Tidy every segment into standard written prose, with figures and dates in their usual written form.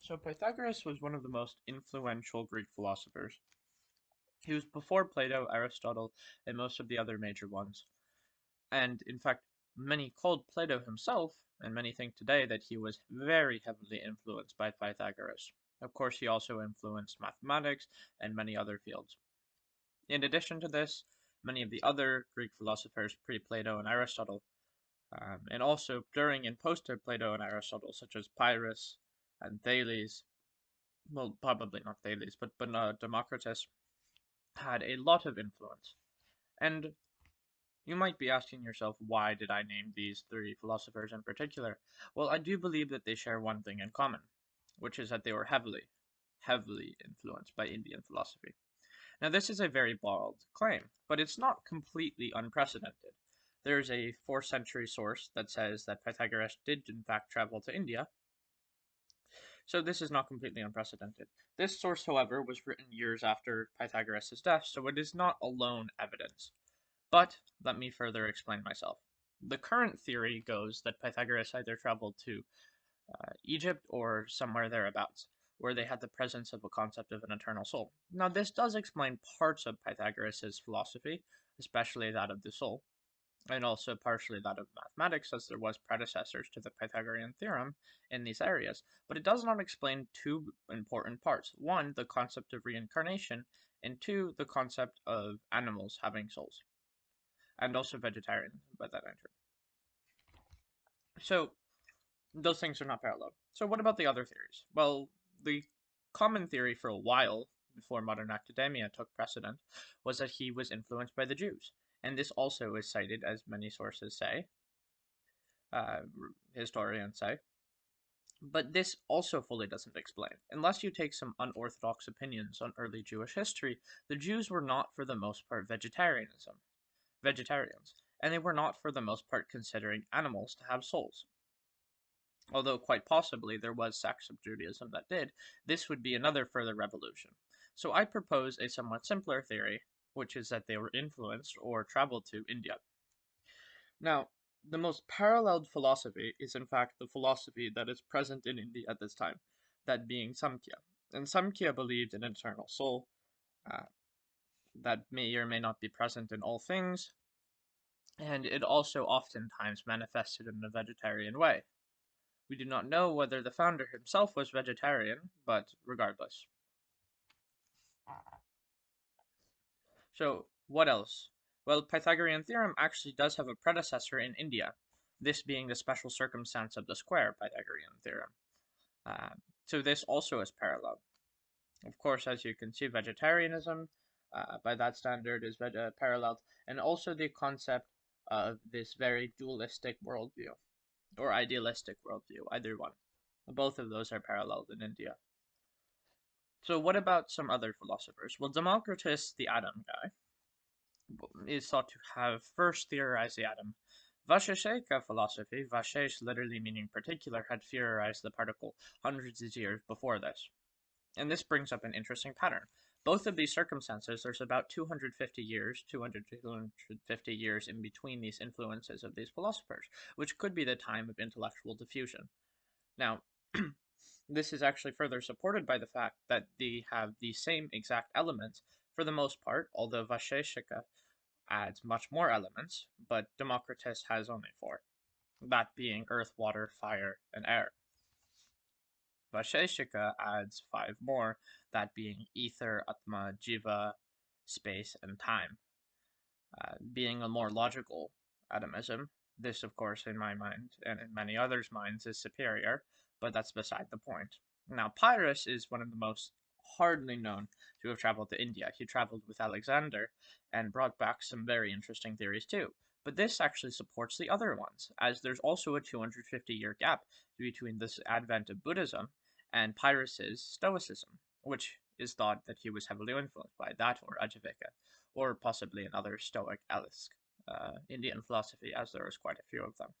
So Pythagoras was one of the most influential Greek philosophers. He was before Plato, Aristotle, and most of the other major ones. And in fact, many called Plato himself, and many think today that he was very heavily influenced by Pythagoras. Of course, he also influenced mathematics and many other fields. In addition to this, many of the other Greek philosophers pre-Plato and Aristotle, and also during and post-Plato and Aristotle, such as Pyrrhus and Thales, well, probably not Thales, but Democratous, had a lot of influence. And you might be asking yourself, why did I name these three philosophers in particular? Well, I do believe that they share one thing in common, which is that they were heavily influenced by Indian philosophy. Now, this is a very bald claim, but it's not completely unprecedented. There's a 4th century source that says that Pythagoras did in fact travel to India, so this is not completely unprecedented. This source, however, was written years after Pythagoras' death, so it is not alone evidence. But let me further explain myself. The current theory goes that Pythagoras either traveled to Egypt or somewhere thereabouts, where they had the presence of a concept of an eternal soul. Now, this does explain parts of Pythagoras' philosophy, especially that of the soul, and also partially that of mathematics, as there was predecessors to the Pythagorean theorem in these areas, but it does not explain two important parts. One, the concept of reincarnation, and two, the concept of animals having souls, and also vegetarianism by that nature. So, those things are not parallel. So what about the other theories? Well, the common theory for a while, before modern academia took precedent, was that he was influenced by the Jews. And this also is cited, as many sources say, uh, historians say. But this also fully doesn't explain. Unless you take some unorthodox opinions on early Jewish history, the Jews were not for the most part vegetarians, and they were not for the most part considering animals to have souls. Although quite possibly there was sects of Judaism that did, this would be another further revolution. So I propose a somewhat simpler theory, which is that they were influenced or traveled to India. Now, the most paralleled philosophy is in fact the philosophy that is present in India at this time, that being Samkhya. And Samkhya believed in an eternal soul uh, that may or may not be present in all things, and it also oftentimes manifested in a vegetarian way. We do not know whether the founder himself was vegetarian, but regardless. So, what else? Well, Pythagorean theorem actually does have a predecessor in India, this being the special circumstance of the square Pythagorean theorem. Uh, so this also is parallel. Of course, as you can see, vegetarianism, by that standard, is paralleled, and also the concept of this very dualistic worldview, or idealistic worldview, either one. Both of those are paralleled in India. So what about some other philosophers? Well, Democritus, the atom guy, is thought to have first theorized the atom. Vaisheshika philosophy, Vaishesh literally meaning particular, had theorized the particle hundreds of years before this. And this brings up an interesting pattern. Both of these circumstances, there's about 250 years, 200 to 250 years in between these influences of these philosophers, which could be the time of intellectual diffusion. Now, this is actually further supported by the fact that they have the same exact elements for the most part, although Vaisheshika adds much more elements, but Democritus has only 4, that being earth, water, fire, and air. Vaisheshika adds 5 more, that being ether, atma, jiva, space, and time. Being a more logical atomism, this, of course, in my mind, and in many others' minds, is superior, but that's beside the point. Now, Pyrrhus is one of the most hardly known to have traveled to India. He traveled with Alexander and brought back some very interesting theories too. But this actually supports the other ones, as there's also a 250-year gap between this advent of Buddhism and Pyrrhus's Stoicism, which is thought that he was heavily influenced by that or Ajivika, or possibly another Stoic-esque Indian philosophy, as there is quite a few of them.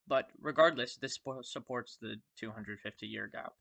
But regardless, this supports the 250-year gap.